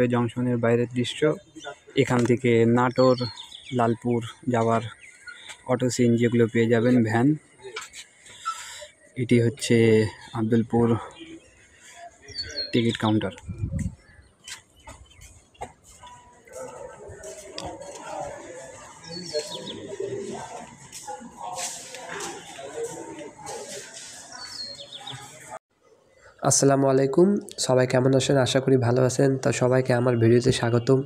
জংশনের বাইরের দৃশ্য। এখান থেকে নাটোর, লালপুর যাওয়ার অটো সিন যেগুলো পেয়ে যাবেন, ভ্যান। এটি হচ্ছে আব্দুলপুর টিকিট কাউন্টার। আসসালামু আলাইকুম, সবাই কেমন আছেন? আশা করি ভালো আছেন। তো সবাইকে আমার ভিডিওতে স্বাগতম।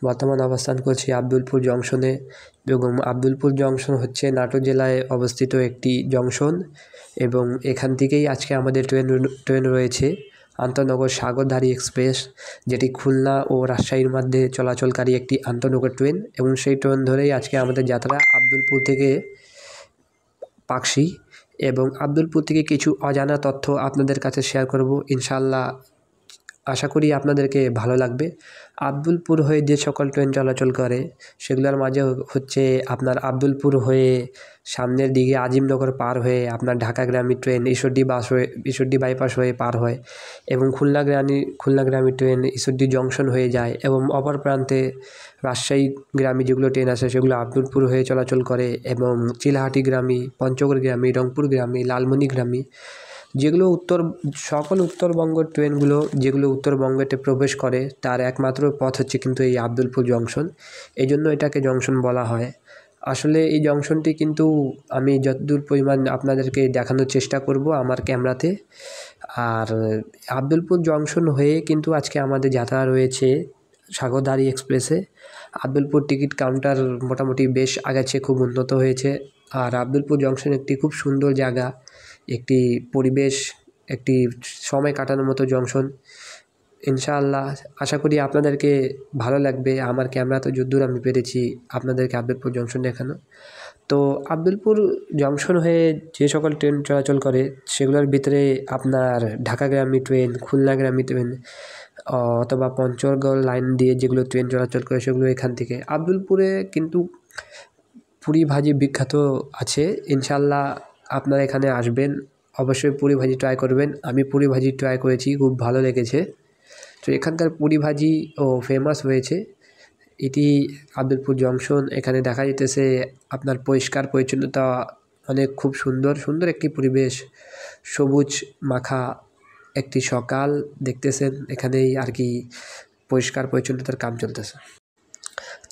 বর্তমান অবস্থান করছি আব্দুলপুর জংশনে এবং আব্দুলপুর জংশন হচ্ছে নাটোর জেলায় অবস্থিত একটি জংশন এবং এখান থেকেই আজকে আমাদের ট্রেন রয়েছে আন্তনগর সাগরধারী এক্সপ্রেস, যেটি খুলনা ও রাজশাহীর মধ্যে চলাচলকারী একটি আন্তনগর ট্রেন এবং সেই ট্রেন ধরেই আজকে আমাদের যাত্রা আব্দুলপুর থেকে পাকশি। এবং আব্দুলপুর থেকে কিছু অজানা তথ্য আপনাদের কাছে শেয়ার করব, ইনশাআল্লাহ আশা করি আপনাদেরকে ভালো লাগবে। আব্দুলপুর হয়ে যে সকল ট্রেন চলাচল করে সেগুলোর মাঝে হচ্ছে আপনার আব্দুলপুর হয়ে সামনের দিকে আজিমনগর পার হয়ে আপনার ঢাকাগামী ট্রেন ঈশ্বরদী বাইপাস হয়ে পার হয় এবং খুলনাগামী ট্রেন ঈশ্বরদী জংশন হয়ে যায় এবং অপর প্রান্তে রাজশাহীগামী যেগুলো ট্রেন আছে সেগুলো আব্দুলপুর হয়ে চলাচল করে এবং চিলাহাটিগামী, পঞ্চগড়গামী, রংপুরগামী, লালমনিরগামী যেগুলো সকল উত্তরবঙ্গের ট্রেনগুলো যেগুলো উত্তরবঙ্গেতে প্রবেশ করে তার একমাত্র পথ হচ্ছে কিন্তু এই আব্দুলপুর জংশন। এই জন্য এটাকে জংশন বলা হয়। আসলে এই জংশনটি কিন্তু আমি যতদূর পরিমাণ আপনাদেরকে দেখানোর চেষ্টা করব আমার ক্যামেরাতে। আর আব্দুলপুর জংশন হয়ে কিন্তু আজকে আমাদের যাত্রা রয়েছে সাগরধারী এক্সপ্রেসে। আব্দুলপুর টিকিট কাউন্টার মোটামুটি বেশ আগাচ্ছে, খুব উন্নত হয়েছে। আর আব্দুলপুর জংশন একটি খুব সুন্দর জায়গা, একটি পরিবেশ, একটি সময় কাটানোর মতো জংশন। ইনশাআল্লাহ আশা করি আপনাদেরকে ভালো লাগবে। আমার ক্যামেরাতে যদ্দূর আমি পেরেছি আপনাদেরকে আব্দুলপুর জংশন দেখানো। তো আব্দুলপুর জংশন হয়ে যে সকল ট্রেন চলাচল করে সেগুলোর ভিতরে আপনার ঢাকাগামী ট্রেন, খুলনাগামী ট্রেন অথবা পঞ্চগড় লাইন দিয়ে যেগুলো ট্রেন চলাচল করে সেগুলো এখান থেকে। আব্দুলপুরে কিন্তু পুরি ভাজি বিখ্যাত আছে। ইনশাআল্লাহ আপনারা এখানে আসবেন, অবশ্যই পুরি ভাজি ট্রাই করবেন। আমি পুরি ভাজি ট্রাই করেছি, খুব ভালো লেগেছে। তো এখানকার পুরি ভাজি ফেমাস হয়েছে। এটি আব্দুলপুর জংশন। এখানে দেখা যেতেছে আপনার পরিষ্কার পরিচ্ছন্নতা অনেক, খুব সুন্দর সুন্দর একটি পরিবেশ, সবুজ মাখা একটি সকাল দেখতেছেন। এখানেই আর কি পরিষ্কার পরিচ্ছন্নতার কাম চলতেছে।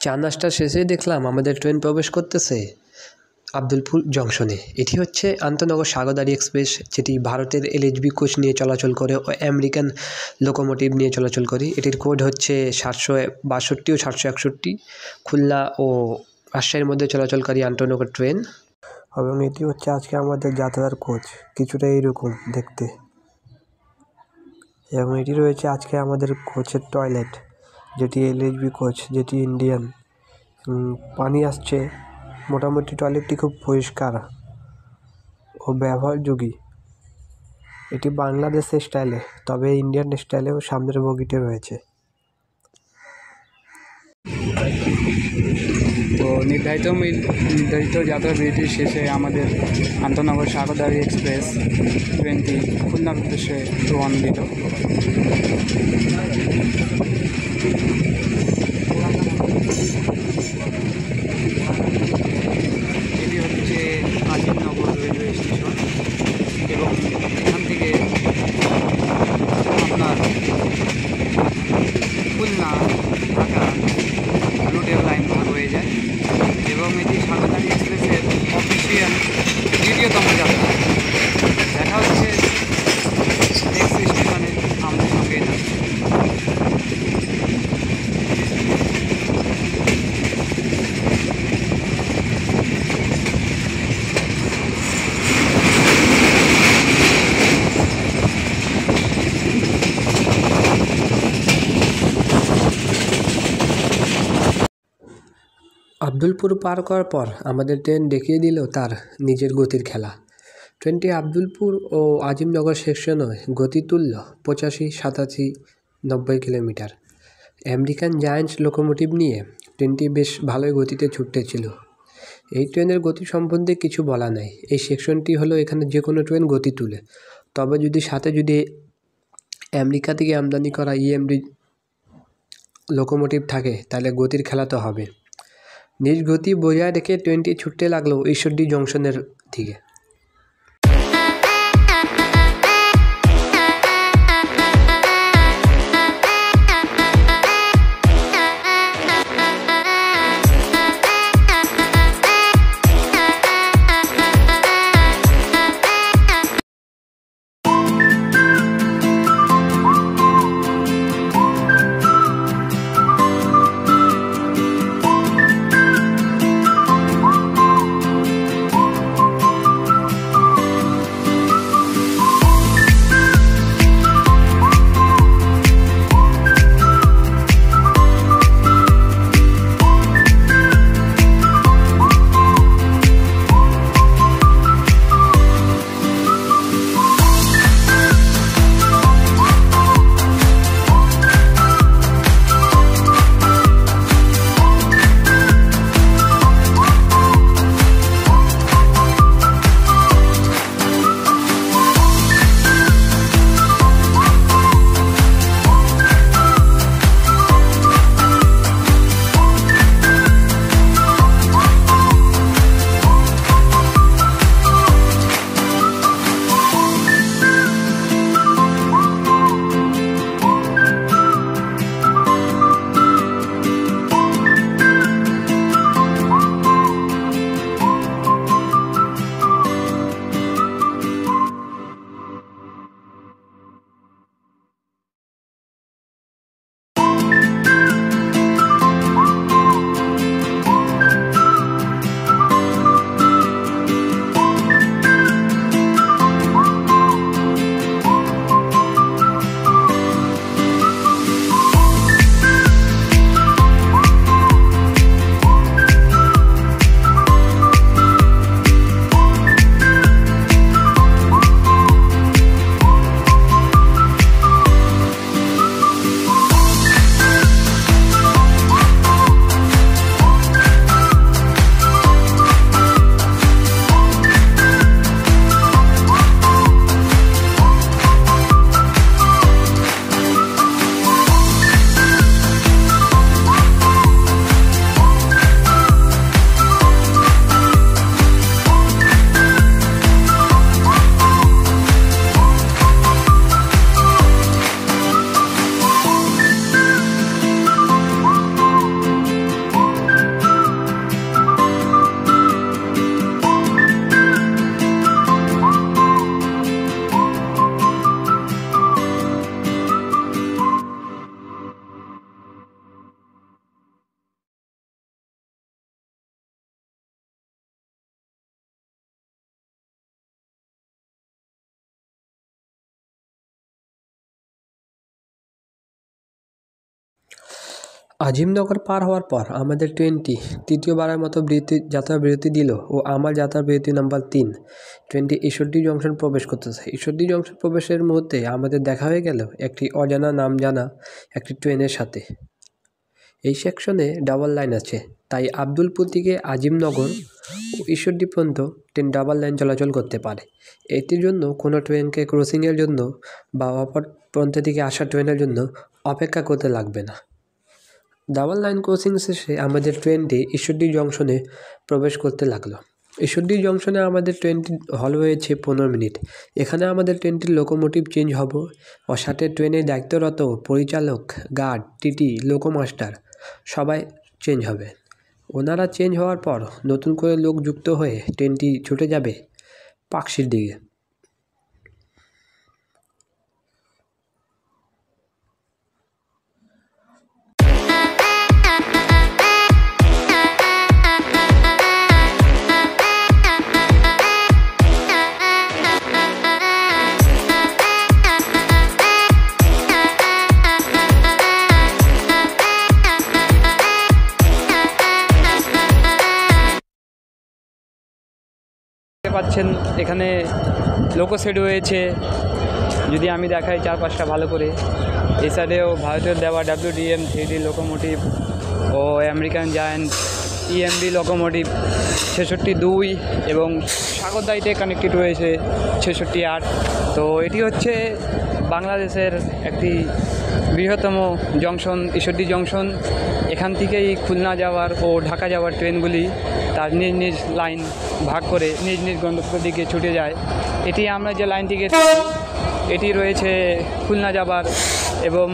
চা নাস্তা শেষে দেখলাম আমাদের ট্রেন প্রবেশ করতেছে আব্দুলপুর জংশনে। এটি হচ্ছে আন্তনগর সাগরধারী এক্সপ্রেস, যেটি ভারতের LHB কোচ নিয়ে চলাচল করে ও আমেরিকান লোকোমোটিভ নিয়ে চলাচল করে। এটির কোড হচ্ছে 762 ও 761, খুলনা ও রাজশাহীর মধ্যে চলাচলকারী আন্তনগর ট্রেন। এবং এটি হচ্ছে আজকে আমাদের যাত্রার কোচ, কিছুটা এইরকম দেখতে। এবং এটি রয়েছে আজকে আমাদের কোচের টয়লেট, যেটি LHB কোচ, যেটি ইন্ডিয়ান। পানি আসছে, মোটামুটি টয়লেটটি খুব পরিষ্কার ও ব্যবহারযোগী। এটি বাংলাদেশের স্টাইলে, তবে ইন্ডিয়ান স্টাইলেও সামনের বগিতে রয়েছে। তো নির্ধারিত যাত্রা বিরতির শেষে আমাদের আন্তনগর সাগরধারী এক্সপ্রেস ট্রেনটি খুলনার উদ্দেশ্যে রওনা দিল। এটি হচ্ছে আজিমনগর রেলওয়ে স্টেশন এবং এখান থেকে আপনার খুলনা ঢাকা রুটের লাইন ভাগ হয়ে যায় এবং এটি সাগরধারী এক্সপ্রেসের অফিসিয়াল দ্বিতীয়তম যাত্রা। দেখা হচ্ছে নেক্সট স্টেশনে আমাদের সঙ্গে যাচ্ছে। আব্দুলপুর পার করার পর আমাদের ট্রেন দেখিয়ে দিল তার নিজের গতির খেলা। ট্রেনটি আব্দুলপুর ও আজিমনগর সেকশনে গতি তুলল 85, 87, 90 কিলোমিটার। আমেরিকান জায়ান্টস লোকোমোটিভ নিয়ে ট্রেনটি বেশ ভালোই গতিতে ছুটতেছিল। এই ট্রেনের গতি সম্বন্ধে কিছু বলা নাই। এই সেকশনটি হলো এখানে যে কোনো ট্রেন গতি তুলে, তবে যদি সাথে আমেরিকা থেকে আমদানি করা EMD লোকোমোটিভ থাকে তাহলে গতির খেলা তো হবে। নিজ গতি বজায় রেখে ট্রেনটি ছুটতে লাগলো ঈশ্বরদী জংশনের দিকে। আজিমনগর পার হওয়ার পর আমাদের ট্রেনটি তৃতীয়বারের মতো যাত্রা বিরতি দিল ও আমার যাত্রা বিরতি নাম্বার 3। ট্রেনটি ঈশ্বরদী জংশন প্রবেশ করতেছে। ঈশ্বরদী জংশন প্রবেশের মুহূর্তে আমাদের দেখা হয়ে গেল একটি অজানা নাম জানা একটি ট্রেনের সাথে। এই সেকশনে ডাবল লাইন আছে, তাই আব্দুলপুর থেকে আজিমনগর ও ঈশ্বরদী পর্যন্ত ট্রেন ডাবল লাইন চলাচল করতে পারে। এটির জন্য কোনো ট্রেনকে ক্রসিংয়ের জন্য বা অপর প্রান্ত থেকে আসা ট্রেনের জন্য অপেক্ষা করতে লাগবে না। ডাবল লাইন ক্রসিং শেষে আমাদের ট্রেনটি ঈশ্বরদী জংশনে প্রবেশ করতে লাগলো। ঈশ্বরদী জংশনে আমাদের ট্রেনটি হল হয়েছে 15 মিনিট। এখানে আমাদের ট্রেনটির লোকোমোটিভ চেঞ্জ হব ও সাথে ট্রেনে দায়িত্বরত পরিচালক, গার্ড, টিটি, লোকোমাস্টার সবাই চেঞ্জ হবে। ওনারা চেঞ্জ হওয়ার পর নতুন করে লোক যুক্ত হয়ে ট্রেনটি ছুটে যাবে পাকশির দিকে। পাচ্ছেন এখানে লোকো সেট হয়েছে। যদি আমি দেখাই চারপাশটা ভালো করে, এই সাইডেও ভারতের দেওয়া WDM 3D লোকোমোটিভ ও আমেরিকান জায়ান্ট EMB লোকোমোটিভ 66-2 এবং সাগরদাইতে কানেক্টেড রয়েছে 66-8। তো এটি হচ্ছে বাংলাদেশের একটি বৃহত্তম জংশন ঈশ্বরদী জংশন। এখান থেকেই খুলনা যাওয়ার ও ঢাকা যাওয়ার ট্রেনগুলি তার নিজ নিজ লাইন ভাগ করে নিজ নিজ গন্তব্যের দিকে ছুটে যায়। এটি আমরা যে লাইনটিকে এটি রয়েছে খুলনা যাবার, এবং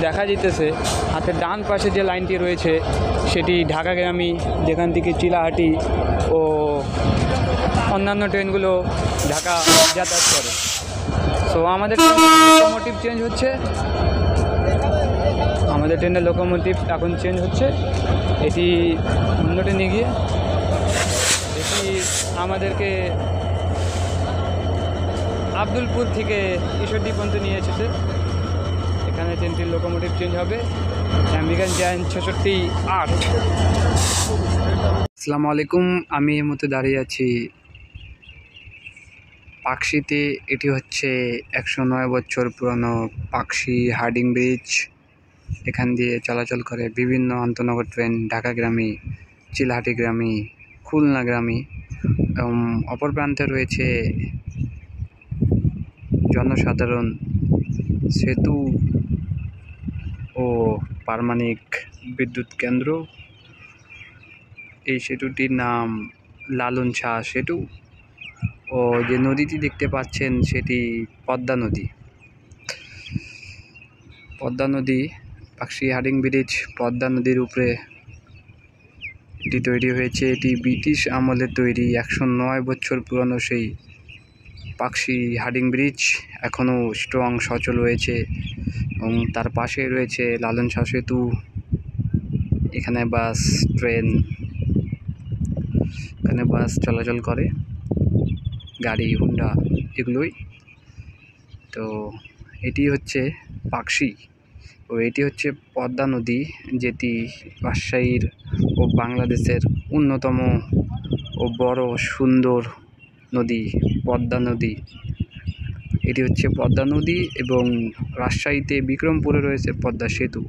দেখা যেতেছে হাতের ডান পাশে যে লাইনটি রয়েছে সেটি ঢাকাগামী, যেখান থেকে চিলাহাটি ও অন্যান্য ট্রেনগুলো ঢাকা যাতায়াত করে। সো আমাদের লোকোমোটিভ চেঞ্জ হচ্ছে, আমাদের ট্রেনের লোকোমোটিভ এখন চেঞ্জ হচ্ছে। এটি অন্য ট্রেনে গিয়ে এটি আমাদেরকে আব্দুলপুর থেকে ঈশ্বরদী পর্যন্ত নিয়ে এসেছে। এখানে ট্রেনটির লোকোমোটিভ চেঞ্জ হবে আমেরিকান জায়ান্ট 66-8। আসসালামু আলাইকুম, আমি এই মুহূর্তে দাঁড়িয়ে আছি পাকশিতে। এটি হচ্ছে 109 বছর পুরনো পাকশি হার্ডিং ব্রিজ। এখান দিয়ে চলাচল করে বিভিন্ন আন্তনগর ট্রেন, ঢাকাগামী, চিলাহাটিগামী, খুলনাগামী, এবং অপর প্রান্তে রয়েছে জনসাধারণ সেতু ও পারমাণবিক বিদ্যুৎ কেন্দ্র। এই সেতুটির নাম লালন শাহ সেতু। ও যে নদীটি দেখতে পাচ্ছেন সেটি পদ্মা নদী। পদ্মা নদী, পাকশি হার্ডিং ব্রিজ পদ্মা নদীর উপরে এটি তৈরি হয়েছে। এটি ব্রিটিশ আমলের তৈরি 109 বছর পুরনো সেই পাকশি হার্ডিং ব্রিজ এখনও স্ট্রং সচল রয়েছে, এবং তার পাশে রয়েছে লালন শাহ সেতু। এখানে বাস, ট্রেন, এখানে বাস চলাচল করে, গাড়ি, হুন্ডা, এগুলোই। তো এটি হচ্ছে পাকশি, ও এটি হচ্ছে পদ্মা নদী, যেটি রাজশাহীর ও বাংলাদেশের অন্যতম ও বড় সুন্দর নদী পদ্মা নদী। এটি হচ্ছে পদ্মা নদী, এবং রাজশাহীতে বিক্রমপুরে রয়েছে পদ্মা সেতু।